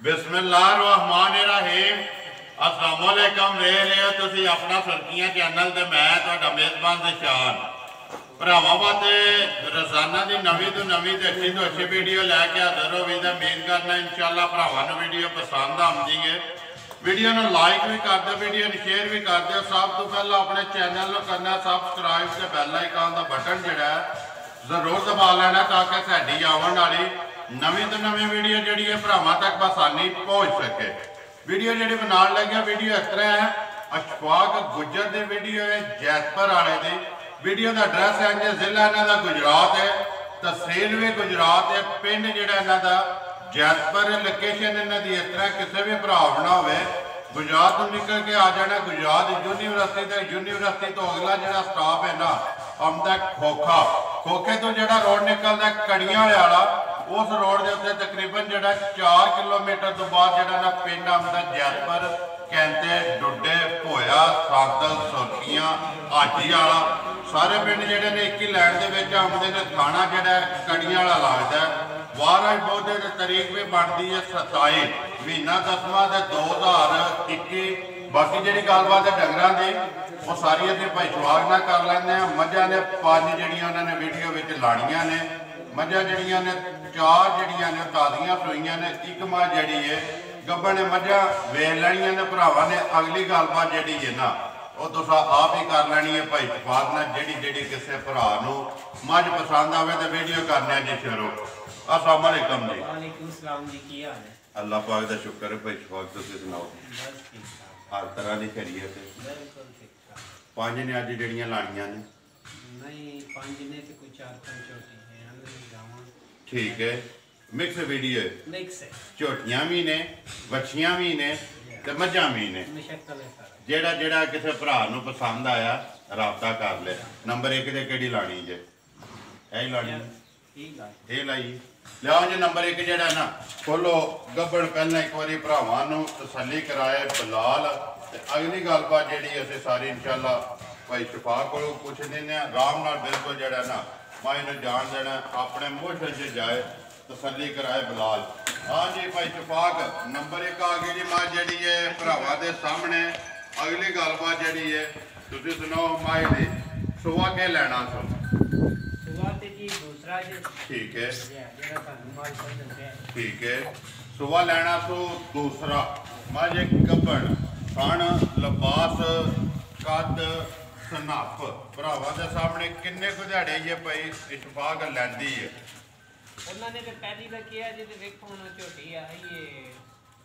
बिस्मिल्लाहिर्रहमानिर्रहीम। अस्सलाम वालेकुम। देख रहे हो तुसी अपना सुर्खियां चैनल ते मैं तुहाडा मेज़बान निशान भरावां वास्ते रोजाना की नवी तो नवी ते अच्छी तो अच्छी वीडियो लैके हाजिर हो भी उम्मीद करना इंशाअल्लाह भरावां नूं वीडियो पसंद आउंदी है। वीडियो नूं लाइक भी कर दो, वीडियो नूं शेयर भी कर दो। सब तो पहले अपने चैनल नूं करना सबसक्राइब ते बैल आइकन का बटन जिहड़ा है जरूर दबा लेना ताकि साडी आउण वाली नवी तो नवी वीडियो जी है भरावां तक आसानी पहुँच सके। वीडियो जी बनाने लगे वीडियो इस तरह है, अशफाक गुज्जर की वीडियो है जैतपुर वाले की। वीडियो का एड्रैस है जी जिला इन्हों का गुजरात है, तहसील भी गुजरात है, पिंड जोड़ा इन्हों का जैतपुर। लोकेशन इन्हों की इस तरह किसी भी भरा बना हो गुजरात तो निकल के आ जाना गुजरात यूनिवर्सिटी तो अगला जो स्टाप है ना आमदा खोखा। खोखे तो जो रोड निकलता कड़ियां वाला उस रोड के उत्ते तकरीबन जो 4 किलोमीटर तो बाद जो पिंड आमदा जैतपुर कैंते डुडे भोया सादल सुरखियां हाजी वाला सारे पिंड जोड़े ने एक ही लैन के आते हैं। थाना जोड़ा कड़ियां वाला लगता है। वाराज बौद्धे की तारीख भी बनती है 27 महीना 10वां 2021। बाकी जी गलबात है डंगर की वो सारी अभी भाई शवाग ना कर लेंगे। मझा ने 5 जड़ियाँ उन्होंने वीडियो में लानिया ने। मझा जड़ियाँ ने 4 जड़ियाँ ने ताज़ियाँ सूइयाँ ने, एक माँ जड़ी है गब्बन ने। मझा वेच लैनिया ने भरावां ने। अगली गलबात जी है ना वो तुस आप ही कर लैनी है भाई शफाक ने। जी किसी भरा मझ पसंद आए तो वीडियो करने जी शुरू। अस्सलाम वालेकुम जी। वालेकुम सलाम जी, की हाल है? अल्लाह पाक का शुक्र है भाई शफाक, तुम सुनाओ? हर तरह की खैरियत है? 5 ने अज जड़ियाँ लानिया ने? नहीं 5 ने तो कोई 4-5 छोटी है। ठीक है, मिक्स वीडियो है। मिक्स है, झोटियां भी ने बछियां भी ने ते मझां भी ने। जेड़ा जेड़ा किसी भरा नूं पसंद आया राबता कर ले। नंबर 1 ते केड़ी लानी जे? यही लानी ये लाई लियाओ जी। नंबर 1 जेड़ा ना खोलो गब्बड़ पहले एक बार भरावां नूं तसल्ली कराए बिलाल। अगली गलबात जी असीं सारी इंशाअल्लाह भाई शफाक को पुछ देने आराम नाल बिल्कुल जेड़ा ना मां इन्हूं जान देना अपने मोशन च जाए तसल्ली कराए बिलाल। हाँ जी भाई शफाक नंबर 1 आ गई जी मां जी है भरावां दे सामने। अगली गलबात जी है तुसीं सुनाओ माए दी सुबह के लेना सो? ठीक है ठीक है, सुबह लेना सो दूसरा। माजे गब्बड़ खान लिबास कद सनप भरावां दे सामने किन्ने को दिहाड़े ये भाई इशफाक लैंदी है? उन्होंने तो पहली बार किया जी तो देखो उन्होंने झोटी आई है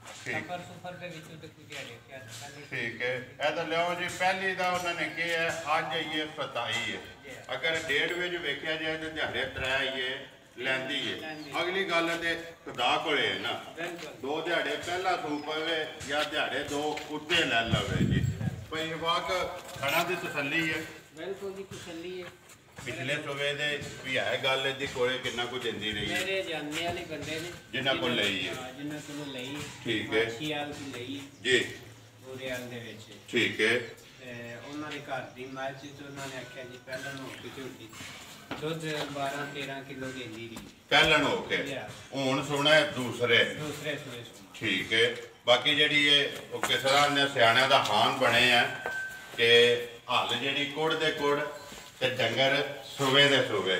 सफर सुफर दे विच तो कुछ दिहाड़े क्या। ठीक है, ए तो लियो जी पहली दा उन्होंने किया है अज ये 27 है। अगर डेढ़ विच वेख्या जाए तो दिहाड़े 3 ये लैंदी है। अगली गल तो खुदा कोले है ना 2 दिहाड़े पहला सू पवे या दिहाड़े 2 उत्ते लै लवे जी। भाई वाक खाना की तसल्ली है? बिल्कुल जी तसल्ली है। पिछले सूबे दे भी है गल दी कोले कितना कुछ देंदी रही है? मेरे जानने वाले बंदे ने जिन्हां कोल लई है। हां जिन्हां कोल लई है। ठीक है छियाल की लई जी बोरेआल दे विच। ठीक है, ते उन्हां दे घर दी मैच तो उन्हां ने आख्या जी पहला नो की झोटी दुध 12-13 किलो देंदी रही पहलन हो के हुण सुना है दूसरे सूए। ठीक है, बाकी जी वो किस तरह ने सियाणिया का हान बने हैं कि हल जी कुड़ दे कुड़ ते डंगर सूबे दे सूबे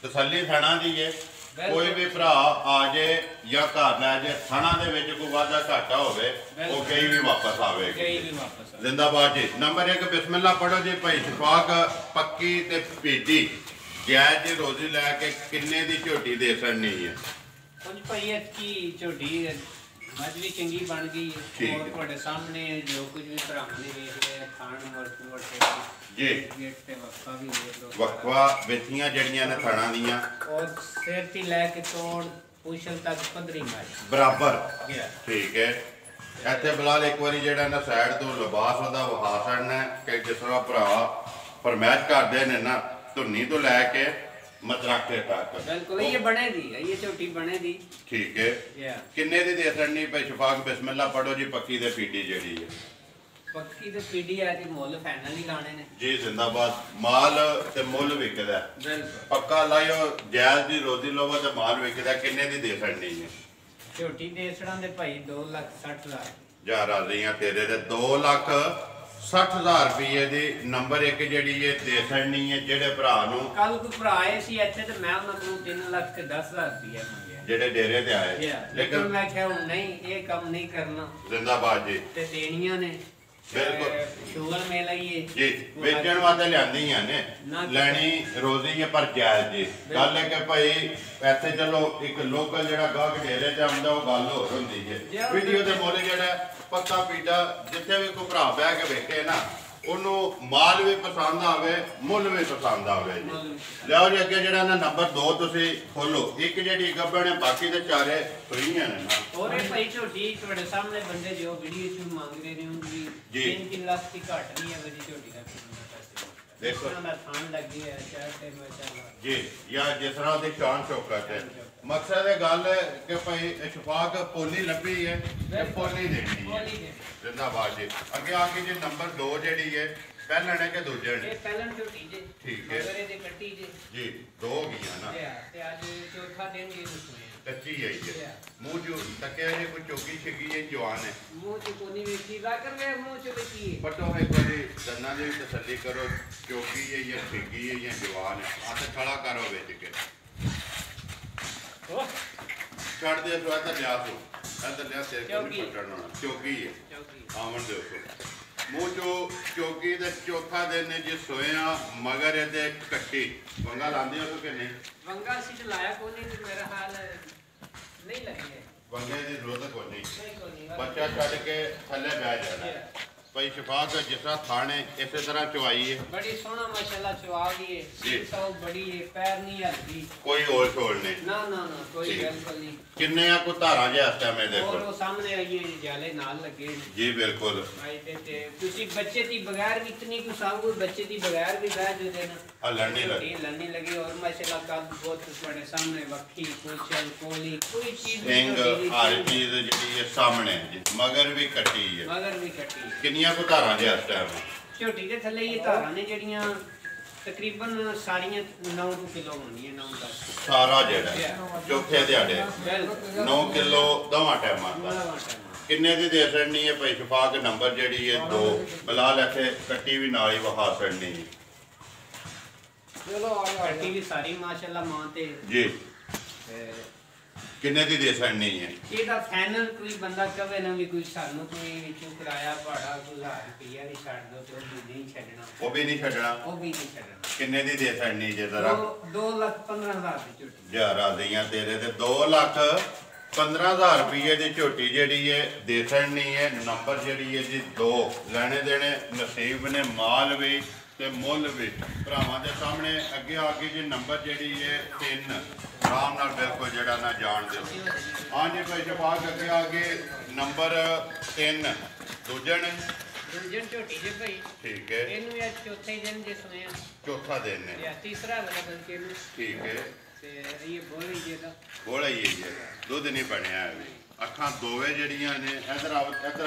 तसल्ली थाना दी है। कोई भी भरा आ जाए या घर लै जाए थाना दे विच कोई वाधा घाटा होवे वो कई भी वापस आवेगी। जिंदाबाद जी। नंबर 1 बिस्मिल्लाह पढ़ो जी भाई शफाक पक्की ते पीटी जायज जी रोजी लैके किन्ने दी झोटी दे सकनी है? कुछ भाई की झोटी मज भी चंगी बन गई और ਤੁਹਾਡੇ सामने जो कुछ भी भरावां ने देख लिया खान और जी गेट पे वक्फा भी देख लो वक्फा बेचियां जड़ियां ने थाना दियां और सिर ती लेके तोड़ पूछल तक 15 मैच बराबर। ठीक है, इत्थे बिलाल एक बारी जेड़ा ना साइड तो लिबास ओदा वहा छड़ना कि जिस तरह भरा फरमाइश करदे ने ना धुन्नी तो लैके मतराके तक। बिल्कुल ये बने दी ये झोटी बने दी। ठीक है, किन्ने दी दे सकनी भाई शफाक? बिस्मिल्लाह पढ़ो जी पक्की ते पीटी जेड़ी है? पक्की ते पीटी है जी मुल फाइनल ही लाने ने जी। जिंदाबाद। माल ते मुल विकदा बिल्कुल पक्का लाइयो जायज दी रोजी लवो ते माल विकदा किन्ने दी दे सकनी है? ਝੋਟੀ ਦੇਸੜਾਂ ਦੇ ਭਾਈ 2,60,000 ਜਾ ਰਾਜ਼ੀਆਂ ਤੇਰੇ ਦੇ 2,60,000 ਰੁਪਏ ਦੀ ਨੰਬਰ 1 ਜਿਹੜੀ ਇਹ ਦੇ ਸੜਨੀ ਹੈ ਜਿਹੜੇ ਭਰਾ ਨੂੰ ਕੱਲ ਕੋਈ ਭਰਾ ਆਏ ਸੀ ਇੱਥੇ ਤੇ ਮੈਂ ਉਹਨਾਂ ਕੋਲ 3,10,000 ਰੁਪਏ ਮੰਗਿਆ ਜਿਹੜੇ ਡੇਰੇ ਤੇ ਆਏ ਲੇਕਿਨ ਮੈਂ ਕਿਹਾ ਹੁਣ ਨਹੀਂ ਇਹ ਕੰਮ ਨਹੀਂ ਕਰਨਾ ਜ਼ਿੰਦਾਬਾਦ ਜੀ ਤੇ ਦੇਣੀਆਂ ਨੇ ਬਿਲਕੁਲ ਸ਼ੂਗਰ ਮਿਲ ਆਈਏ ਜੀ ਵੇਚਣ ਵਾਸਤੇ ਲਿਆਂਦੀਆਂ ਨੇ ਲੈਣੀ ਰੋਜ਼ੀ ਹੈ ਪਰ ਜਾਇਜ਼ ਜੀ ਗੱਲ ਹੈ ਕਿ ਭਾਈ ਇੱਥੇ ਚਲੋ ਇੱਕ ਲੋਕਲ ਜਿਹੜਾ ਗਾਹਕ ਡੇਰੇ ਤੇ ਆਉਂਦਾ ਉਹ ਗੱਲ ਹੋਰ ਹੁੰਦੀ ਹੈ ਵੀਡੀਓ ਦੇ ਮੁੱਲ ਜਿਹੜਾ ਪੱਤਾ ਪੀਟਾ ਜਿੱਥੇ ਵੀ ਕੋਈ ਭਰਾ ਬਹਿ ਕੇ ਵੇਖੇ ਨਾ ਉਹਨੂੰ ਮਾਲ ਵੀ ਪਸੰਦ ਆਵੇ ਮੁੱਲ ਵੀ ਪਸੰਦ ਆਵੇ ਜੀ ਲਿਆਓ ਜੀ ਅੱਗੇ ਜਿਹੜਾ ਨਾ ਨੰਬਰ 2 ਤੁਸੀਂ ਖੋਲੋ ਇੱਕ ਜਿਹੜੀ ਗੱਬੜ ਹੈ ਬਾਕੀ ਦੇ ਚਾਰੇ ਸੋਈਆਂ ਨੇ ਨਾ ਹੋਰ ਇਹ ਭਾਈ ਝੋਟੀ ਤੁਹਾਡੇ ਸਾਹਮਣੇ ਬੰਦੇ ਜੋ ਵੀਡੀਓ ਚ ਮੰਗ ਰਹੇ ਨੇ ਉਹ ਵੀ 3 ਲੱਖ ਦੀ ਘੱਟ ਨਹੀਂ ਹੈ ਮੇਰੀ ਝੋਟੀ ਦਾ ਦੇਖੋ ਨਾ ਥਾਨ ਲੱਗੀ ਹੈ ਚਾਰ ਤੇ ਮਾਸ਼ਾਅੱਲਾ ਜੀ ਯਾ ਜਿਸ ਤਰ੍ਹਾਂ ਦੀ ਸ਼ਾਨ ਸ਼ੌਕਤ ਹੈ ਮਕਸਦ ਇਹ ਗੱਲ ਹੈ ਕਿ ਭਾਈ ਇਸ਼ਫਾਕ ਪੋਲੀ ਲੱਭੀ ਹੈ ਤੇ ਪੋਲੀ ਦੇਣੀ ਹੈ ਜ਼ਿੰਦਾਬਾਦ ਜੀ ਅੱਗੇ ਆ ਕੇ ਜੀ ਨੰਬਰ 2 ਜਿਹੜੀ ਹੈ ਪਹਿਲਾਂ ਨੇ ਕਿ ਦੂਜੇ ਨੇ ਇਹ ਪਹਿਲਾਂ ਝੋਟੀ ਜੀ ਠੀਕ ਹੈ ਮਗਰੇ ਦੇ ਕੱਟੀ ਜੀ 2 ਹੋ ਗਈਆਂ ਨਾ ਤੇ ਅੱਜ ਚੌਥਾ ਦਿਨ ਜੀ ਨੂੰ ਕੱਚੀ ਹੈ ਮੂੰਹ ਜੋ ਤੱਕਿਆ ਜੇ ਕੋਈ ਚੋਕੀ ਛਿੱਗੀ ਜੇ ਜਵਾਨ ਹੈ ਮੂੰਹ ਚ ਕੋਨੀ ਵੇਖੀ ਲਾ ਕਰ ਵੇ ਮੂੰਹ ਚ ਵੇਖੀ ਪਟੋ ਇੱਕ ਵਾਰੀ ਦੰਨਾਂ ਦੀ ਤਸੱਲੀ ਕਰੋ ਚੋਕੀ ਹੈ ਜਾਂ ਛਿੱਗੀ ਹੈ ਜਾਂ ਜਵਾਨ ਹੈ ਹੱਥ ਖੜਾ ਕਰੋ ਵਿੱਚ ਕੇ ਛੱਡ ਦੇ ਸੋ ਤਾਂ ਲਿਆ ਸੋ ਇੱਧਰ ਲਿਆ ਤੇਰੇ ਕੋਲ ਨਹੀਂ ਪਟਣਾ ਚੋਕੀ ਹੈ ਆਵਣ ਦੇ ਉੱਤੇ ਮੂੰਹ ਚੋ ਚੋਕੀ ਦੇ ਚੌਥਾ ਦਿਨ ਨੇ ਜੇ ਸੋਇਆ ਮਗਰ ਇਹਦੇ ਕੱਟੀ ਵੰਗਾ ਲਾਉਂਦੇ ਹੋ ਕਿ ਨਹੀਂ ਵੰਗਾ ਸੀ ਲਾਇਆ ਕੋਨੀ ਮੇਰਾ ਹਾਲ ਨਹੀਂ ਲੱਗੇ ਵੰਗੇ ਦੀ ਜ਼ਰੂਰਤ ਕੋਈ ਨਹੀਂ ਬੱਚਾ ਛੱਡ ਕੇ ਥੱਲੇ ਬਹਿ ਜਾਣਾ ਭਾਈ ਸ਼ਫਾਕ ਜਿਸ ਤਰ੍ਹਾਂ ਥਾਣੇ ਇਸੇ ਤਰ੍ਹਾਂ ਚਵਾਈ ਹੈ ਬੜੀ ਸੋਹਣਾ ਮਾਸ਼ਾਅੱਲਾ ਚਵਾ ਗਈ ਹੈ ਸੀਸਾਉ ਬੜੀ ਹੈ ਪੈਰ ਨਹੀਂ ਹਲਦੀ ਕੋਈ ਹੋਰ ਛੋੜ ਨਹੀਂ ਨਾ ਕੋਈ ਬਿਲਕੁਲ ਨਹੀਂ ਕਿੰਨੇ ਆ ਕੋ ਧਾਰਾਂ ਜੇ ਇਸ ਟਾਈਮ ਦੇਖੋ ਔਰ ਉਹ ਸਾਹਮਣੇ ਆਈਏ ਜਾਲੇ ਨਾਲ ਲੱਗੇ ਜੀ ਬਿਲਕੁਲ ਭਾਈ ਤੇ ਤੁਸੀਂ ਬੱਚੇ ਦੀ ਬਗੈਰ ਵੀ ਇਤਨੀ ਕੁ ਸਾਹ ਕੋਈ ਬੱਚੇ ਦੀ ਬਗੈਰ ਵੀ ਬਹਿ ਜੋ ਦੇਣਾ ਆ ਲੜਨੀ लगी और माशाल्लाह का बहुत बड़े सामने वक्की कोचल कोली कोई चीज सिंग हर चीज ਜਿਹੜੀ ਹੈ ਸਾਹਮਣੇ ਜੀ ਮਗਰ ਵੀ ਕੱਟੀ ਹੈ ਕਿੰਨੀਆਂ ਕੋ ਧਾਰਾਂ ਜੇ ਇਸ ਟਾਈਮ ਝੋਟੀ ਦੇ ਥੱਲੇ ਇਹ ਧਾਰਾਂ ਨੇ ਜਿਹੜੀਆਂ ਤਕਰੀਬਨ ਸਾਰੀਆਂ 9 ਕਿਲੋ ਹੋਣੀਆਂ 9-10 ਸਾਰਾ ਜਿਹੜਾ ਚੌਥੇ ਦਿਹਾੜੇ 9 ਕਿਲੋ ਦੋਵਾਂ ਟਾਈਮਾਂ ਦਾ ਕਿੰਨੇ ਦੀ ਦੇ ਸੜਨੀ ਹੈ ਭਾਈ ਸ਼ਫਾਕ ਨੰਬਰ ਜਿਹੜੀ ਹੈ 2 ਬਲਾਲ ਇੱਥੇ ਕੱਟੀ ਵੀ ਨਾਲ ਹੀ ਵਹਾ ਸੜਨੀ ਹੈ चलो ਕੱਟੀ ਵੀ ਸਾਰੀ ਮਾਸ਼ਾਅੱਲਾ ਮਾਂ ਤੇ ਜੀ ਕਿੰਨੇ ਦੀ ਦੇ ਸੜਨੀ ਹੈ ਇਹਦਾ ਫਾਈਨਲ ਕੋਈ ਬੰਦਾ ਕਵੇ ਨਾ ਵੀ ਕੋਈ ਸਾਨੂੰ ਕੋਈ ਵਿੱਚੋਂ ਕਿਰਾਇਆ ਭਾੜਾ ਕੋਈ 1000 ਰੁਪਇਆ ਨਹੀਂ ਛੱਡ ਦੋ ਤੇ ਉਹ ਵੀ ਨਹੀਂ ਛੱਡਣਾ ਉਹ ਵੀ ਨਹੀਂ ਛੱਡਣਾ ਕਿੰਨੇ ਦੀ ਦੇ ਸੜਨੀ ਜੇ ਜ਼ਰਾ 2,15,000 ਦੀ ਝੋਟੀ ਜਾ ਰਾਜ਼ੀਆਂ ਤੇਰੇ ਤੇ 2,15,000 ਰੁਪਏ ਦੀ ਝੋਟੀ ਜਿਹੜੀ ਹੈ ਦੇ ਸੜਨੀ ਹੈ ਨੰਬਰ ਜਿਹੜੀ ਹੈ ਜੀ 2 ਲੈਣੇ ਦੇਣੇ ਨਸੀਬ ਨੇ ਮਾਲ ਵੀ ਤੇ ਮੁੱਲ ਵੀ ਭਰਾਵਾਂ ਦੇ ਸਾਹਮਣੇ ਅੱਗੇ ਆ ਕੇ ਜੀ ਨੰਬਰ ਜਿਹੜੀ ਹੈ 3 ਆਰਾਮ ਨਾਲ ਬਿਲਕੁਲ ਜਿਹੜਾ ਨਾ ਜਾਣ ਦਿਓ ਹਾਂਜੀ ਭਾਈ ਸ਼ਫਾਕ ਅੱਗੇ ਆ ਕੇ ਨੰਬਰ 3 ਦੂਜਣ ਝੋਟੀ ਜੇ ਭਾਈ ਠੀਕ ਹੈ ਇਹਨੂੰ ਇਹ ਚੌਥੇ ਦਿਨ ਜੇ ਸੁਣਿਆ ਚੌਥਾ ਦਿਨ ਨੇ ਜਾਂ ਤੀਸਰਾ ਵਾਲਾ ਬਲਕਿ ਇਹਨੂੰ ਠੀਕ ਹੈ ਤੇ ਇਹ ਬੋਲੀ ਜੇ ਦਾ ਬੋਲਾ ਹੀ ਹੈ ਜੀ ਦੁੱਧ ਨਹੀਂ ਬਣਿਆ ਹੈ ਵੀ ਅੱਖਾਂ ਦੋਵੇਂ ਜਿਹੜੀਆਂ ਨੇ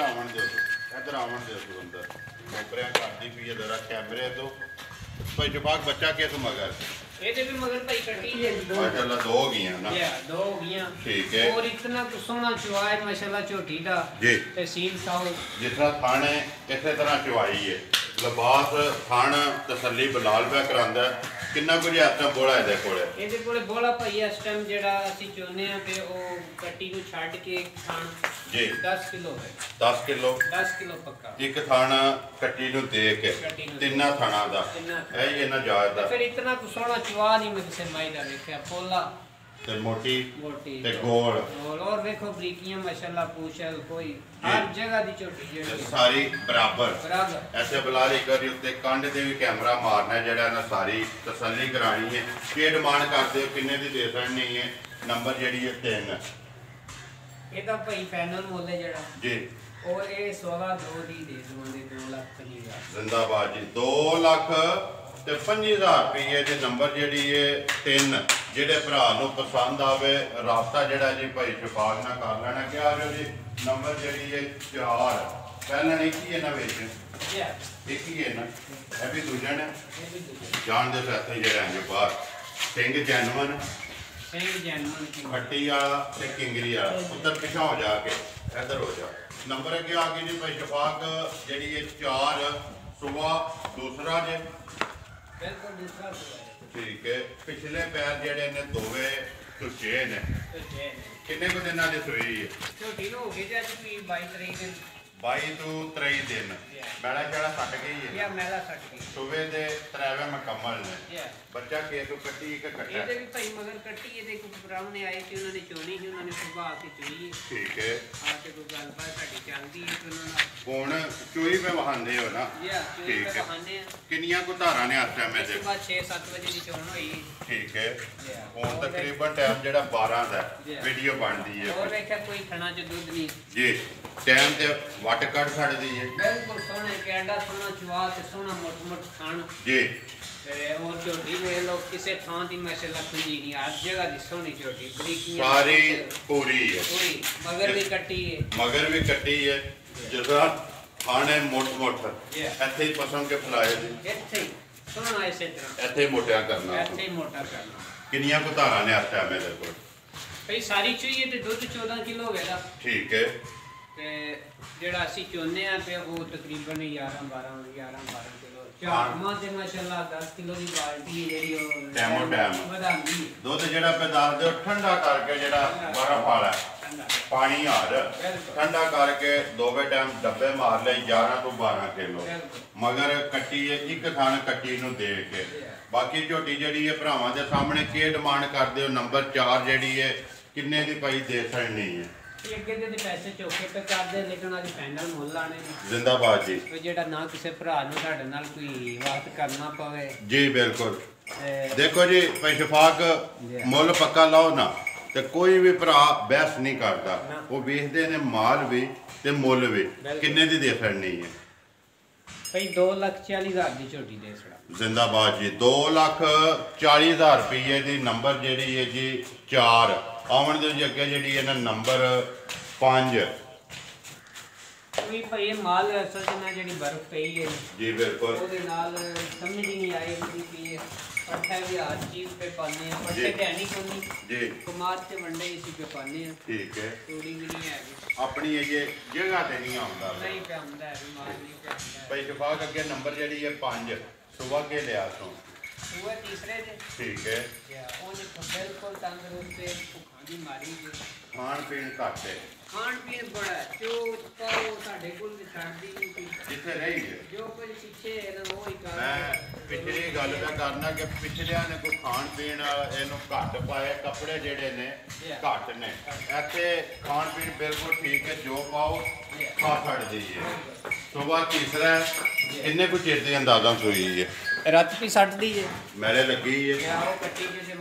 ਇੱਧਰ ਆਵਣ ਦਿਓ ਅੰਦਰ ਨੌਕਰੀਆਂ ਕਰਦੀ ਪਈ ਹੈ ਜ਼ਰਾ ਕੈਮਰੇ ਤੋਂ ਭਾਈ ਜਵਾਕ ਬੱਚਾ ਕਿਸ ਮਗਰ ਇਹਦੇ ਵੀ ਮਗਰ ਭਾਈ ਕੱਟੀ ਜੇ ਮਾਸ਼ਾਅੱਲਾ 2 ਹੋ ਗਈਆਂ ਨਾ 2 ਹੋ ਗਈਆਂ ਠੀਕ ਹੈ ਔਰ ਇਤਨਾ ਸੋਹਣਾ ਚੁਆਏ ਮਾਸ਼ਾਅੱਲਾ ਝੋਟੀ ਦਾ ਜੀ ਤੇ ਸੀਲ ਸਾਉ ਜਿਸ ਤਰ੍ਹਾਂ ਥਾਣੇ ਇਸੇ ਤਰ੍ਹਾਂ ਚਵਾਈ ਹੈ ਲਿਬਾਸ ਥਾਣ ਤਸੱਲੀ ਬਲਾਲ ਪਿਆ ਕਰਾਂਦਾ ਕਿੰਨਾ ਕੁਝ ਹੱਥਾਂ ਬੋਲਾ ਇਹਦੇ ਕੋਲੇ ਬੋਲਾ ਭਾਈ ਇਸ ਟਾਈਮ ਜਿਹੜਾ ਅਸੀਂ ਚਾਹੁੰਦੇ ਆ ਕਿ ਉਹ ਕੱਟੀ ਨੂੰ ਛੱਡ ਕੇ ਖਾਣ ਜੀ 10 ਕਿਲੋ ਹੈ 10 ਕਿਲੋ ਪੱਕਾ ਇੱਕ ਥਾਣਾ ਕੱਟੀ ਨੂੰ ਦੇ ਕੇ ਤਿੰਨਾਂ ਥਾਣਾ ਦਾ ਇਹ ਹੀ ਇਹਨਾਂ ਜਾਇਜ਼ ਦਾ ਫਿਰ ਇਤਨਾ ਕੁ ਸੋਹਣਾ ਚਵਾ ਨਹੀਂ ਮੈਂ ਕਿਸੇ ਮਾਈ ਦਾ ਵੇਖਿਆ ਪੋਲਾ ਤੇ ਮੋਟੀ ਤੇ ਗੋਲ ਔਰ ਵੇਖੋ ਬਰੀਕੀਆਂ ਮਾਸ਼ਾਅੱਲਾ ਪੂਛਲ ਕੋਈ ਹਰ ਜਗ੍ਹਾ ਦੀ ਝੋਟੀ ਜਿਹੜੀ ਸਾਰੀ ਬਰਾਬਰ ਐਸੇ ਬਲਾਲ ਇੱਕ ਵਾਰੀ ਉੱਤੇ ਕੰਧ ਤੇ ਵੀ ਕੈਮਰਾ ਮਾਰਨਾ ਜਿਹੜਾ ਨਾ ਸਾਰੀ ਤਸੱਲੀ ਕਰਾਣੀ ਹੈ ਕੀ ਡਿਮਾਂਡ ਕਰਦੇ ਹੋ ਕਿੰਨੇ ਦੀ ਦੇ ਸੜਨੀ ਹੈ ਨੰਬਰ ਜਿਹੜੀ ਹੈ 3 ਇਹਦਾ ਭਾਈ ਫਾਈਨਲ ਮੁੱਲ ਹੈ ਜਿਹੜਾ ਜੀ ਉਹ ਇਹ 16 ਦੀ ਦੇ ਦਵਾਂਗੇ 2,50,000 ਜ਼ਿੰਦਾਬਾਦ ਜੀ 2,00,000 ਤੇ 50,000 ਰੁਪਏ ਦੇ ਨੰਬਰ ਜਿਹੜੀ ਹੈ 3 ਜਿਹੜੇ ਭਰਾ ਨੂੰ ਪਸੰਦ ਆਵੇ ਰਾਬਤਾ ਜਿਹੜਾ ਜੀ ਭਾਈ ਸ਼ਫਾਕ ਨਾਲ ਕਰ ਲੈਣਾ ਕਿਹਾ ਜੋ ਜੀ ਨੰਬਰ ਜਿਹੜੀ ਹੈ 4 ਪਹਿਲਾਂ ਇੱਕ ਹੀ ਇਹਨਾਂ ਵਿੱਚ ਇੱਕ ਹੀ ਹੈ ਨਾ ਇਹ ਵੀ ਦੂਜਾ ਨੇ ਜਾਣਦੇ ਸਾਥੀ ਜਿਹੜੇ ਆਂਗੇ ਬਾਹਰ ਸਿੰਘ ਜੈਨਵਨ खट्टी वाला ते किंगरी वाला उधर पिछा हो जाके इधर हो जा नंबर अगे आ गई जी भाई शफाक जी ये 4 सुबह दूसरा जे ठीक है पिछले पैर जेडे ने दोवे सुचे ने किन्ने को दिन की सूई है 22 तो 23 दिन मैला शाला सट गई है सुबह दे 3वें मुकम्मल ने बच्चा के तो कट्टी के कट्टा ये भी भाई मगर कट्टी ये देखो ब्राह्मण आए थे उन्होंने चोनी ही उन्होंने सुबह आके चुई ठीक है आके कोई गलबात साडी चलदी है तो हुन उन्होंने चोई पे वहांदे हो ना ठीक है वहांदे किन्नियां को धारा ने इस टाइम दे सुबह 6-7 बजे की चोन हुई ठीक है हुन तकरीबन टाइम जेड़ा 12 दा वीडियो बनदी है और देखा कोई खाना च दूध नहीं जी टाइम ते वट कट छड़दी है बिल्कुल सोने केड़ा सोना चवा ते सोना मोट खान जी और छोटी वे लोग किसे थां दी माशाल्लाह खुली नहीं हर जगह दी सोनी छोटी बरीकियां सारी पूरी है पूरी मगर भी कट्टी है जैसा खाने मोट ऐसे ही पसंद के फलाए दी ऐसे ही सोना ऐसे तरह ऐसे मोटा करना किनिया को धारा ने आता है मेरे को भाई सारी चाहिए ते दूध 14 किलो होगा ठीक है ते जेड़ा ਅਸੀਂ ਚੋਨੇ ਆ ਤੇ ਉਹ ਤਕਰੀਬਨ 11 ਕਿਲੋ ਚਾਹਾਂ ਤੇ ਮਾਸ਼ਾਅੱਲਾ 10 ਕਿਲੋ ਦੀ ਬਾਲਟੀ ਜਿਹੜੀ ਉਹ ਟੈਮੋ ਟੈਮ ਵਧਾਉਂਦੀ ਦੁੱਧ ਜਿਹੜਾ ਪੈਦਾਰ ਦੇ ਠੰਡਾ ਕਰਕੇ ਜਿਹੜਾ ਬਰਫ ਵਾਲਾ ਪਾਣੀ ਹਾਰ ਠੰਡਾ ਕਰਕੇ ਦੋਵੇਂ ਟਾਈਮ ਡੱਬੇ ਮਾਰ ਲਈ 11 ਤੋਂ 12 ਕਿਲੋ ਮਗਰ ਕੱਟੀ ਇੱਕ ਥਾਨ ਕੱਟੀ ਨੂੰ ਦੇ ਕੇ ਬਾਕੀ ਝੋਟੀ ਜਿਹੜੀ ਹੈ ਭਰਾਵਾਂ ਦੇ ਸਾਹਮਣੇ ਕੀ ਡਿਮਾਂਡ ਕਰਦੇ ਹੋ ਨੰਬਰ 4 ਜਿਹੜੀ ਹੈ ਕਿੰਨੇ ਦੀ ਭਾਈ ਦੇ ਸਕਣੀ ਹੈ ਅੱਗੇ ਦੇ ਪੈਸੇ ਚੋਕੇ ਤੇ ਕਰਦੇ ਲੇਕਿਨ ਅੱਜ ਫਾਈਨਲ ਮੁੱਲ ਲਾਣੇ ਨੇ ਜ਼ਿੰਦਾਬਾਦ ਜੀ ਜਿਹੜਾ ਨਾ ਕਿਸੇ ਭਰਾ ਨੂੰ ਸਾਡੇ ਨਾਲ ਕੋਈ ਵਕਤ ਕਰਨਾ ਪਵੇ ਜੀ ਬਿਲਕੁਲ ਦੇਖੋ ਜੀ ਭਾਈ ਸ਼ਫਾਕ ਮੁੱਲ ਪੱਕਾ ਲਾਓ ਨਾ ਤੇ ਕੋਈ ਵੀ ਭਰਾ ਬਹਿਸ ਨਹੀਂ ਕਰਦਾ ਉਹ ਵੇਖਦੇ ਨੇ ਮਾਲ ਵੀ ਤੇ ਮੁੱਲ ਵੀ ਕਿੰਨੇ ਦੀ ਦੇ ਸਕਣੀ ਹੈ ਭਾਈ 2,40,000 ਦੀ ਝੋਟੀ ਦੇ ਸੜਾ ਜ਼ਿੰਦਾਬਾਦ ਜੀ 2,40,000 ਰੁਪਏ ਦੀ ਨੰਬਰ ਜਿਹੜੀ ਹੈ ਜੀ 4 ਆਉਣ ਦੇ ਜੀ ਅੱਗੇ ਜਿਹੜੀ ਇਹਨਾਂ ਨੰਬਰ 5 ਵੀ ਭਾਈ ਇਹ ਮਾਲ ਅਸਲ ਚ ਨਾ ਜਿਹੜੀ ਬਰਫ਼ ਪਈ ਹੈ ਜੀ ਬਿਲਕੁਲ ਉਹਦੇ ਨਾਲ ਸਮਝ ਹੀ ਨਹੀਂ ਆਈ ਕਿ ਪੱਠਾ ਵੀ ਹਰ ਚੀਜ਼ पे पाने हैं पट्टे ते नहीं कोनी जी कुमार से वंडे इसी पे पाने हैं ठीक है थोड़ी भी नहीं है अपनी ये जगह ते नहीं आਉਂਦਾ नहीं पे आਉਂਦਾ है माल नहीं पे आਉਂਦਾ है भाई शफाक ਅੱਗੇ ਨੰਬਰ ਜਿਹੜੀ ਹੈ 5 सुबह के लिया तो वो तीसरे दे ठीक है ਉਹ ਬਿਲਕੁਲ ਤੰਦਰੁਸਤ ਤੇ ਭੁੱਖਾਂ ਦੀ ਮਾਰੀ ਜੀ ਖਾਣ ਪੀਣ ਘੱਟ ਹੈ ਖਾਣ ਪੀਣ ਬੜਾ ਜੋ ਪਾਓ ਸਾਡੇ ਕੋਲ ਵੀ ਛੱਡਦੀ ਨਹੀਂ ਕੋਈ ਜਿੱਥੇ ਰਹੀ ਹੈ ਜੋ ਕੁਝ ਪਿੱਛੇ ਹੈ ਨਾ ਉਹ ਹੀ ਕਰ ਮੈਂ ਪਿਛਲੀ ਗੱਲ ਮੈਂ ਕਰਨਾ ਕਿ ਪਿਛਲਿਆਂ ਨੇ ਕੋਈ ਖਾਣ ਪੀਣ ਇਹਨੂੰ ਘੱਟ ਪਾਏ ਕੱਪੜੇ ਜਿਹੜੇ ਨੇ ਘੱਟ ਨੇ ਇੱਥੇ ਖਾਣ ਪੀਣ ਬਿਲਕੁਲ ਠੀਕ ਹੈ ਜੋ ਪਾਓ ਖਾ ਛੱਡਦੀ ਹੈ ਸੁਬਾਹ ਤੀਸਰਾ ਕਿੰਨੇ ਕੁ ਚਿਰ ਦੀ ਅੰਦਾਜ਼ਾ ਸੋਈ ਹੈ ਰਾਤ ਵੀ ਸੱਟ ਦੀ ਹੈ ਮੇਰੇ ਲੱਗੀ ਹੈ ਉਹ ਕੱਟੀ ਕਿਸੇ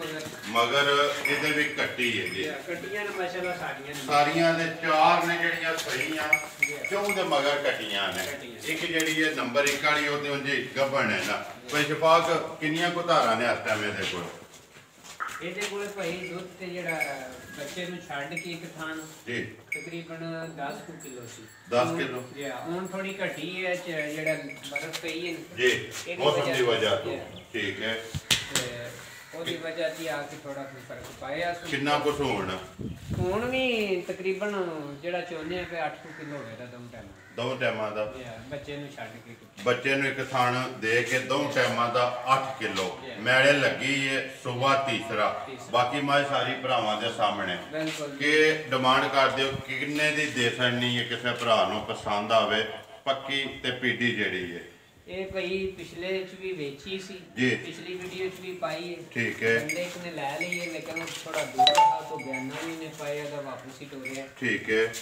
ਮਗਰ ਇਹਦੇ ਵੀ ਕੱਟੀ ਹੈ ਜੀ ਕੱਟੀਆਂ ਨੇ ਮਾਸ਼ਾਅੱਲਾ ਸਾਰੀਆਂ ਦੇ 4 ਨੇ ਜਿਹੜੀਆਂ ਸਹੀਆਂ ਕਿਉਂ ਦੇ ਮਗਰ ਕੱਟੀਆਂ ਨੇ ਇੱਕ ਜਿਹੜੀ ਹੈ ਨੰਬਰ 1 ਵਾਲੀ ਉਹਦੇ ਉਂਝ ਗੱਭਣ ਹੈ ਨਾ ਕੋਈ ਸ਼ਫਾਕ ਕਿੰਨੀਆਂ ਕੁ ਧਾਰਾਂ ਨੇ ਇਸ ਟਾਈਮ ਇਹਦੇ ਕੋਲ ਇਹਦੇ ਕੋਲ ਭਾਈ ਦੁੱਧ ਤੇ ਜਿਹੜਾ ਬੱਚੇ ਨੂੰ ਛੱਡ ਕੇ ਇੱਕ ਥਾਂ ਜੀ ਤਕਰੀਬਨ 10 ਕਿਲੋ ਸੀ 10 ਕਿਲੋ ਜੀ ਹੁਣ ਥੋੜੀ ਘਟੀ ਹੈ ਜਿਹੜਾ ਬਰਫ਼ ਪਈ ਹੈ ਜੀ ਮੌਸਮ ਦੀ ਵਜ੍ਹਾ ਤੋਂ ਠੀਕ ਹੈ ਉਹਦੀ ਵਜ੍ਹਾ ਦੀ ਆ ਕੇ ਥੋੜਾ ਫਰਕ ਪਾਇਆ ਕਿੰਨਾ ਕੁਝ ਹੁਣ ਵੀ ਤਕਰੀਬਨ ਜਿਹੜਾ ਚੋਨੇ ਆ 8 ਕਿਲੋ ਹੋਵੇਗਾ ਦੋ ਟਾਈਮਾਂ ਦਾ ਬੱਚੇ ਨੂੰ ਛੱਡ ਕੇ ਬੱਚੇ ਨੂੰ ਇੱਕ ਥਾਣ ਦੇ ਕੇ 2 ਟਾਈਮਾਂ ਦਾ 8 ਕਿਲੋ ਮੈਲੇ ਲੱਗੀ ਹੈ ਸਵੇਰ ਤੀਸਰਾ ਬਾਕੀ ਮੈਂ ਸਾਰੀ ਭਰਾਵਾਂ ਦੇ ਸਾਹਮਣੇ ਕਿ ਡਿਮਾਂਡ ਕਰਦੇ ਹੋ ਕਿੰਨੇ ਦੀ ਦੇ ਸਕਣੀ ਹੈ ਕਿਸੇ ਭਰਾ ਨੂੰ ਪਸੰਦ ਆਵੇ ਪੱਕੀ ਤੇ ਪੀਡੀ ਜਿਹੜੀ ਹੈ ਇਹ ਭਾਈ ਪਿਛਲੇ ਚ ਵੀ ਵੇਚੀ ਸੀ ਪਿਛਲੀ ਵੀਡੀਓ ਚ ਵੀ ਪਾਈ ਹੈ ਠੀਕ ਹੈ ਬੰਦੇ ਇੱਕ ਨੇ ਲੈ ਲਈ ਹੈ ਲੇਕਿਨ ਥੋੜਾ ਦੂਰ ਆ ਤੋਂ ਬਿਆਨਾ ਵੀ ਨੇ ਪਾਇਆ ਦਾ ਵਾਪਸ ਹੀ ਟੋਰਿਆ ਠੀਕ ਹੈ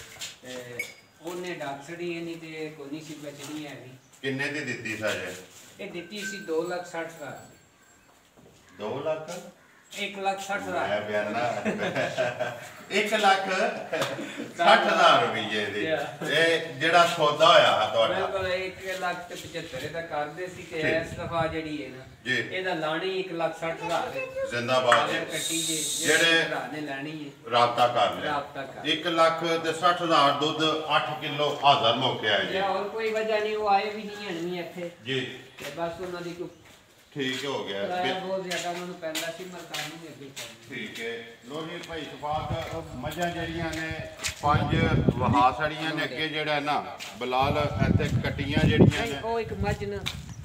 ਉਹਨੇ ਡਾਕਟਰੀ ਇਹ ਨਹੀਂ ਤੇ ਕੋਈ ਨਹੀਂ ਸੀ ਬਚਣੀ ਹੈ ਵੀ ਕਿੰਨੇ ਦੀ ਦਿੱਤੀ ਸਾਰੇ ਇਹ ਦਿੱਤੀ ਸੀ 2,60,000 2 ਲੱਖ 1,60,000 ਮੈਂ ਬਿਆਨਾ 1,60,000 ਰੁਪਏ ਦੀ ਇਹ ਜਿਹੜਾ ਸੌਦਾ ਹੋਇਆ ਤੁਹਾਡਾ ਬਿਲਕੁਲ 1,75,000 ਦਾ ਕਰਦੇ ਸੀ ਕਿ ਇਸ ਦਫਾ ਜਿਹੜੀ ਹੈ ਨਾ ਇਹਦਾ ਲਾਣੀ 1,60,000 ਜ਼ਿੰਦਾਬਾਦ ਜਿਹੜੇ ਨੇ ਲੈਣੀ ਹੈ ਰਾਬਤਾ ਕਰ ਲਿਆ 1,60,000 ਦੁੱਧ 8 ਕਿਲੋ ਹਾਜ਼ਰ ਮੌਕੇ ਆਇਆ ਜੀ ਹੋਰ ਕੋਈ ਵਜ੍ਹਾ ਨਹੀਂ ਉਹ ਆਏ ਵੀ ਨਹੀਂ ਹਨ ਇੱਥੇ ਜੀ ਤੇ ਬਸ ਉਹਨਾਂ ਦੀ ਕੋਈ ठीक हो गया बहुत ज्यादा उन्होंने पैंदा सी मरदान में अभी ठीक है लो जी भाई शफाक मझां जड़ियां ने 5 वहासड़ियां ने अगे जेड़ा ना बिलाल इत्थे कटियां जड़ियां ने ओ एक मझ ना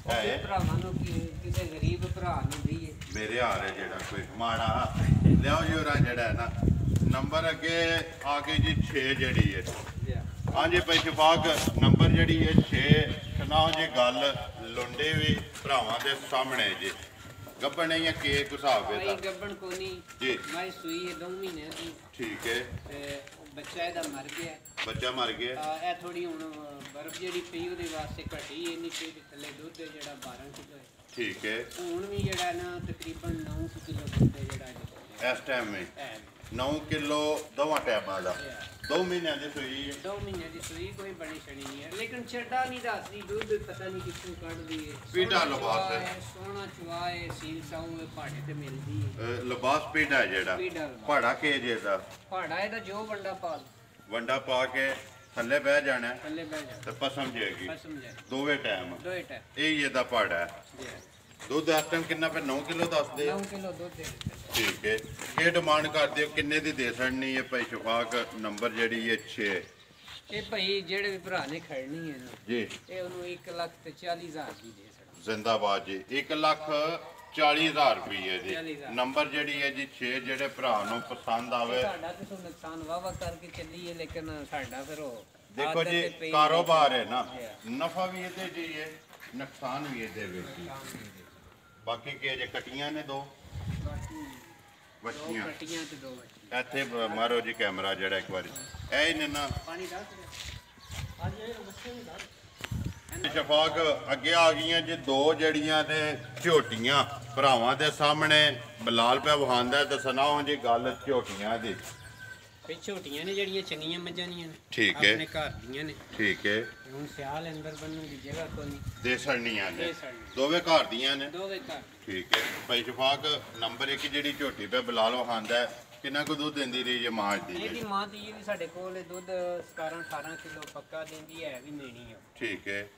भरावां नूं किसे गरीब भरा नूं दईए मेरे हाल है जेड़ा कोई माड़ा लियाओ जी उरा जेड़ा है ना नंबर अगे आगे जी 6 जड़ी है हाँ जी भाई शफाक नंबर जड़ी है 6 सुनाओ जी गल लुंडे भी भरावां दे सामने जी गब्बन है या केक हिसाब है गब्बन कोनी जी मैं सुई है 2 महीने की ठीक है बच्चा ਇਹਦਾ ਮਰ ਗਿਆ ਬੱਚਾ ਮਰ ਗਿਆ ਇਹ ਥੋੜੀ ਹੁਣ ਬਰਫ਼ ਜਿਹੜੀ ਪਈ ਉਹਦੇ ਵਾਸਤੇ ਘਟੀ ਇੰਨੀ ਪਈ ਥੱਲੇ ਦੁੱਧ ਜਿਹੜਾ 12 ਕਿਲੋ ਹੈ ਠੀਕ ਹੈ ਹੁਣ ਵੀ ਜਿਹੜਾ ਨਾ ਤਕਰੀਬਨ 9 ਕਿਲੋ ਦੁੱਧ ਜਿਹੜਾ ਇਸ ਟਾਈਮ में 9 किलो दोवां टाइमां दा 2 महीने ਦੀ ਸੂਈ ਹੈ 2 ਮਹੀਨੇ ਦੀ ਸੂਈ ਕੋਈ ਬਣੀ ਛਣੀ ਨਹੀਂ ਹੈ ਲੇਕਿਨ ਛੱਡਾ ਨਹੀਂ ਦੱਸਦੀ ਦੁੱਧ ਪਤਾ ਨਹੀਂ ਕਿੱਥੋਂ ਕੱਢਦੀ ਹੈ ਪੀੜਾ ਲਿਬਾਸ ਹੈ ਸੋਹਣਾ ਚੁਆਏ ਸੀਲ ਸਾਉ ਭਾੜੇ ਤੇ ਮਿਲਦੀ ਹੈ ਲਿਬਾਸ ਪੀੜਾ ਜਿਹੜਾ ਭਾੜਾ ਕੇ ਜੇ ਦਾ ਭਾੜਾ ਇਹਦਾ ਜੋ ਵੰਡਾ ਪਾ ਕੇ ਥੱਲੇ ਬਹਿ ਜਾਣਾ ਥੱਲੇ ਬਹਿ ਜਾ ਤੇ ਪਸਮ ਜਾਏਗੀ ਦੋਵੇਂ ਟਾਈਮ ਇਹ ਇਹਦਾ ਭਾੜਾ ਹੈ ਦੁੱਧ ਇਸ ਟਾਈਮ ਕਿੰਨਾ ਪੈ 9 ਕਿਲੋ ਦੱਸਦੇ 9 ਕਿਲੋ ਦੁੱਧ ਠੀਕ ਹੈ ਇਹ ਡਿਮਾਂਡ ਕਰਦੇ ਹੋ ਕਿੰਨੇ ਦੀ ਦੇ ਸਕਣੀ ਹੈ ਭਾਈ ਸ਼ਫਾਕ ਨੰਬਰ ਜਿਹੜੀ ਹੈ 6 ਇਹ ਭਾਈ ਜਿਹੜੇ ਵੀ ਭਰਾ ਨੇ ਖੜਨੀ ਹੈ ਨਾ ਜੀ ਇਹ ਉਹਨੂੰ 1,40,000 ਦੀ ਦੇ ਸਕਦਾ ਜ਼ਿੰਦਾਬਾਦ ਜੀ 1,40,000 ਰੁਪਏ ਦੀ ਨੰਬਰ ਜਿਹੜੀ ਹੈ ਜੀ 6 ਜਿਹੜੇ ਭਰਾ ਨੂੰ ਪਸੰਦ ਆਵੇ ਸਾਡਾ ਕਿਸੇ ਨੁਕਸਾਨ ਵਾਵਾ ਕਰਕੇ ਚੱਲੀਏ ਲੇਕਿਨ ਸਾਡਾ ਫਿਰ ਉਹ ਦੇਖੋ ਜੀ ਕਾਰੋਬਾਰ ਹੈ ਨਾ ਨਫਾ ਵੀ ਇਹਦੇ ਜੀ ਹੈ ਨੁਕਸਾਨ ਵੀ ਇਹਦੇ ਵਿੱਚ ਬਾਕੀ ਕੇ ਜੇ ਕਟੀਆਂ ਨੇ 2 ਬੱਚੀਆਂ ਕਟੀਆਂ ਤੇ 2 ਬੱਚੀਆਂ ਇੱਥੇ ਮਾਰੋ ਜੀ ਕੈਮਰਾ ਜਿਹੜਾ ਇੱਕ ਵਾਰੀ ਇਹ ਨੇ ਨਾ ਪਾਣੀ ਦੱਸ ਅੱਜ ਇਹ ਬੱਚੇ ਨਹੀਂ ਦੱਸ ਸ਼ਫਾਕ ਅੱਗੇ ਆ ਗਈਆਂ ਜੀ 2 ਜੜੀਆਂ ਨੇ ਝੋਟੀਆਂ ਭਰਾਵਾਂ ਦੇ ਸਾਹਮਣੇ ਬਲਾਲ ਪੈ ਵਹਾਂਦਾ ਤੇ ਸੁਣਾਓ ਜੀ ਗੱਲ ਝੋਟੀਆਂ ਦੀ ਝੋਟੀਆਂ ਨੇ ਜਿਹੜੀਆਂ ਚੰਗੀਆਂ ਮੱਝਾਂ ਦੀਆਂ ਨੇ ਠੀਕ ਹੈ ਆਪਣੇ ਘਰ ਦੀਆਂ ਨੇ ਠੀਕ ਹੈ ਹੁਣ ਸਿਆਲ ਅੰਦਰ ਬੰਨਣ ਦੀ ਜਗ੍ਹਾ ਕੋਈ ਨਹੀਂ ਦੇਸਣੀਆਂ ਨੇ ਦੋਵੇਂ ਘਰ ਦੀਆਂ ਨੇ ਦੋਵੇਂ ਘਰ ਠੀਕ ਹੈ ਭਾਈ ਸ਼ਫਾਕ ਨੰਬਰ 1 ਜਿਹੜੀ ਝੋਟੀ ਪੈ ਬਲਾਲ ਵਹਾਂਦਾ ਕਿੰਨਾ ਕੁ ਦੁੱਧ ਦਿੰਦੀ ਰਹੀ ਜੇ ਮਾਂ ਦੀ ਇਹਦੀ ਮਾਂ ਦੀ ਵੀ ਸਾਡੇ ਕੋਲ ਦੁੱਧ 17-18 ਕਿਲੋ ਪੱਕਾ ਦਿੰਦੀ ਹੈ ਵੀ ਮੇਣੀ ਆ ਠੀਕ ਹੈ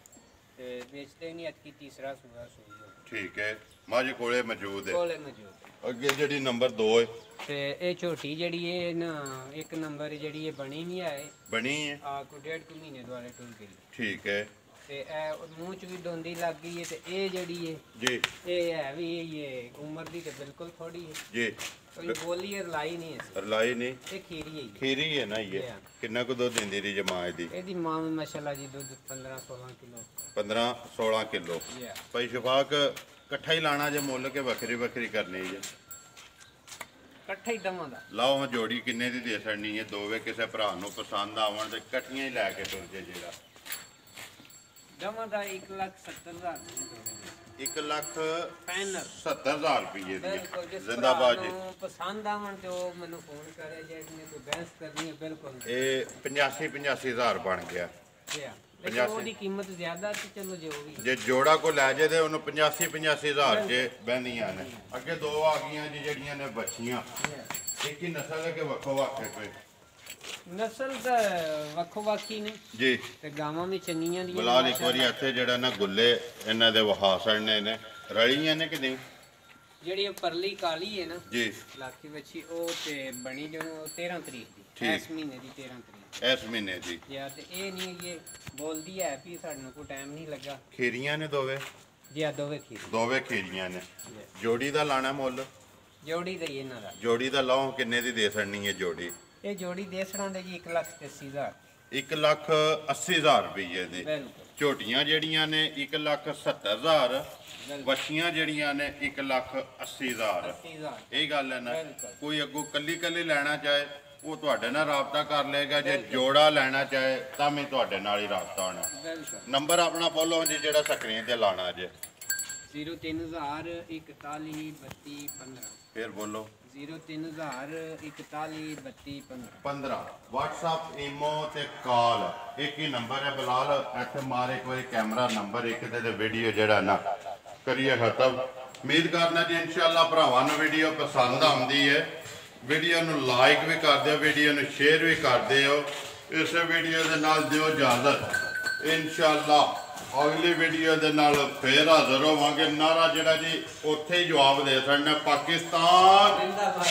ਤੇ ਵੇਚਦੇ ਨਹੀਂ ਅਤਕੀ ਤੀਸਰਾ ਸੂਆ ਸੂਈ ਠੀਕ ਹੈ ਮਾਂ ਜੀ ਕੋਲੇ ਮੌਜੂਦ ਹੈ ਕੋਲੇ ਮੌਜੂਦ ਅੱਗੇ ਜਿਹੜੀ ਨੰਬਰ 2 ਹੈ ਤੇ ਇਹ ਝੋਟੀ ਜਿਹੜੀ ਇਹ ਨਾ ਇੱਕ ਨੰਬਰ ਜਿਹੜੀ ਇਹ ਬਣੀ ਨਹੀਂ ਹੈ ਬਣੀ ਹੈ ਆ ਕੋ 1.5 ਮਹੀਨੇ ਦੁਆਲੇ ਟੁੱਟ ਗਈ ਠੀਕ ਹੈ ਤੇ ਇਹ ਮੂੰਹ ਚ ਵੀ ਡੋਂਦੀ ਲੱਗ ਗਈ ਹੈ ਤੇ ਇਹ ਜਿਹੜੀ ਹੈ ਜੀ ਇਹ ਹੈ ਵੀ ਇਹ ਉਮਰ ਦੀ ਤੇ ਬਿਲਕੁਲ ਥੋੜੀ ਹੈ ਜੀ ਕੋਈ ਬੋਲੀ ਰਲਾਈ ਨਹੀਂ ਹੈ ਰਲਾਈ ਨਹੀਂ ਇਹ ਖੀਰੀ ਹੈ ਖੀਰੀ ਹੈ ਨਾ ਇਹ ਕਿੰਨਾ ਕੁ ਦੁੱਧ ਦਿੰਦੀ ਰਹੀ ਜਮਾਂ ਇਹਦੀ ਇਹਦੀ ਮਾਂ ਵੀ ਮਾਸ਼ਾਅੱਲਾ ਜੀ ਦੁੱਧ 15-16 ਕਿਲੋ 15-16 ਕਿਲੋ ਭਾਈ ਸ਼ਫਾਕ ਇਕੱਠਾ ਹੀ ਲਾਣਾ ਜੇ ਮੁੱਲ ਕੇ ਵੱਖਰੀ ਵੱਖਰੀ ਕਰਨੀ ਜੇ ਇਕੱਠਾ ਹੀ ਦਵਾਂ ਦਾ ਲਾਓ ਜੋੜੀ ਕਿੰਨੇ ਦੀ ਦੇ ਸਕਣੀ ਹੈ ਦੋਵੇਂ ਕਿਸੇ ਭਰਾ ਨੂੰ ਪਸੰਦ ਆਵਣ ਤੇ ਇਕੱਠੀਆਂ ਹੀ ਲੈ ਕੇ ਤੁਰ ਜੇ ਜਿਹੜਾ ਦਵਾਂ ਦਾ 1,70,000 1,70,000 ਰੁਪਏ ਦੀ ਜ਼ਿੰਦਾਬਾਦ ਜੀ ਪਸੰਦ ਆਵਣ ਤੇ ਉਹ ਮੈਨੂੰ ਫੋਨ ਕਰੇ ਜੇ ਕੋਈ ਬਹਿਸ ਕਰਨੀ ਹੈ ਬਿਲਕੁਲ ਇਹ 85,000 ਬਣ ਗਿਆ ਉਹਦੀ ਕੀਮਤ ਜ਼ਿਆਦਾ ਤੇ ਚਲੋ ਜੋ ਵੀ ਜੇ ਜੋੜਾ ਕੋ ਲੈ ਜੇ ਤੇ ਉਹਨੂੰ 85,000 ਚ ਬਹਿੰਦੀਆਂ ਨੇ ਅੱਗੇ 2 ਆ ਗਈਆਂ ਜੀ ਜਿਹੜੀਆਂ ਨੇ ਬੱਚੀਆਂ ਇੱਕ ਹੀ ਨਸਲ ਹੈ ਕਿ ਵੱਖੋ ਵੱਖ ਹੈ ਕੋਈ ਨਸਲ ਤਾਂ ਵੱਖੋ ਵੱਖੀ ਨੇ ਜੀ ਤੇ ਗਾਵਾਂ ਵੀ ਚੰਗੀਆਂ ਦੀਆਂ ਬਲਾਲ ਇੱਕ ਵਾਰੀ ਇੱਥੇ ਜਿਹੜਾ ਨਾ ਗੁੱਲੇ ਇਹਨਾਂ ਦੇ ਵਹਾਸਣ ਨੇ ਰਲੀਆਂ ਨੇ ਕਿ ਨਹੀਂ ਜਿਹੜੀ ਪਰਲੀ ਕਾਲੀ ਹੈ ਨਾ ਜੀ ਲਾਕੀ ਵੱਛੀ ਉਹ ਤੇ ਬਣੀ ਜਦੋਂ 13 ਤਰੀਕ ਦੀ ਇਸ ਮਹੀਨੇ ਦੀ 13 ਤਰੀਕ ਇਸ ਮਹੀਨੇ ਦੀ ਯਾ ਤੇ ਇਹ ਨਹੀਂ ਇਹ ਬੋਲਦੀ ਹੈ ਵੀ ਸਾਨੂੰ ਕੋਈ ਟਾਈਮ ਨਹੀਂ ਲੱਗਾ ਖੀਰੀਆਂ ਨੇ ਦੋਵੇਂ ਜੀ ਆ ਦੋਵੇਂ ਖੀਰੀਆਂ ਨੇ ਜੋੜੀ ਦਾ ਲਾਣਾ ਮੁੱਲ ਜੋੜੀ ਦਾ ਇਹਨਾਂ ਦਾ ਜੋੜੀ ਦਾ ਲਾਓ ਕਿੰਨੇ ਦੀ ਦੇ ਸਕਣੀ ਹੈ ਜੋੜੀ ਇਹ ਜੋੜੀ ਦੇ ਸੜਾਂਦੇ ਜੀ 1,80,000 1,80,000 ਰੁਪਏ ਦੀ ਝੋਟੀਆਂ ਜਿਹੜੀਆਂ ਨੇ 1,70,000 ਬੱਚੀਆਂ ਜਿਹੜੀਆਂ ਨੇ 1,80,000 ਇਹ ਗੱਲ ਹੈ ਨਾ ਕੋਈ ਅੱਗੋਂ ਕੱਲੀ ਲੈਣਾ ਚਾਹੇ ਉਹ ਤੁਹਾਡੇ ਨਾਲ ਰਾਬਤਾ ਕਰ ਲਏਗਾ ਜੇ ਜੋੜਾ ਲੈਣਾ ਚਾਹੇ ਤਾਂ ਵੀ ਤੁਹਾਡੇ ਨਾਲ ਹੀ ਰਾਬਤਾ ਹੋਣਾ ਨੰਬਰ ਆਪਣਾ ਬੋਲੋ ਜੀ ਜਿਹੜਾ ਸਕਰੀਨ ਤੇ ਲਾਣਾ ਜੇ 03,041,32,15 ਫਿਰ ਬੋਲੋ 03,041,32,15 WhatsApp ਈਮੋ ਤੇ ਕਾਲ ਇੱਕ ਹੀ ਨੰਬਰ ਹੈ ਬਲਾਲ ਇੱਥੇ ਮਾਰ ਇੱਕ ਵਾਰੀ ਕੈਮਰਾ ਨੰਬਰ ਇੱਕ ਤੇ ਵੀਡੀਓ ਜਿਹੜਾ ਨਾ ਕਰੀਏ ਖਤਮ ਉਮੀਦ ਕਰਨਾ ਜੀ ਇਨਸ਼ਾਅੱਲਾ ਭਰਾਵਾਂ ਨੂੰ ਵੀਡੀਓ ਪਸੰਦ ਆਉਂਦੀ ਹੈ ਵੀਡੀਓ ਨੂੰ ਲਾਈਕ ਵੀ ਕਰ ਦਿਓ ਵੀਡੀਓ ਨੂੰ ਸ਼ੇਅਰ ਵੀ ਕਰ ਦਿਓ ਇਸ ਵੀਡੀਓ ਦੇ ਨਾਲ ਦਿਓ ਇਜਾਜ਼ਤ ਇਨਸ਼ਾਅੱਲਾ ਅਗਲੀ ਵੀਡੀਓ ਦੇ ਨਾਲ ਫੇਰ ਹਾਜ਼ਰ ਹੋਵਾਂਗੇ। ਨਾਰਾ ਜਿਹੜਾ ਜੀ ਉੱਥੇ ਹੀ ਜਵਾਬ ਦੇ ਸਕਦੇ। ਪਾਕਿਸਤਾਨ ਜ਼ਿੰਦਾਬਾਦ।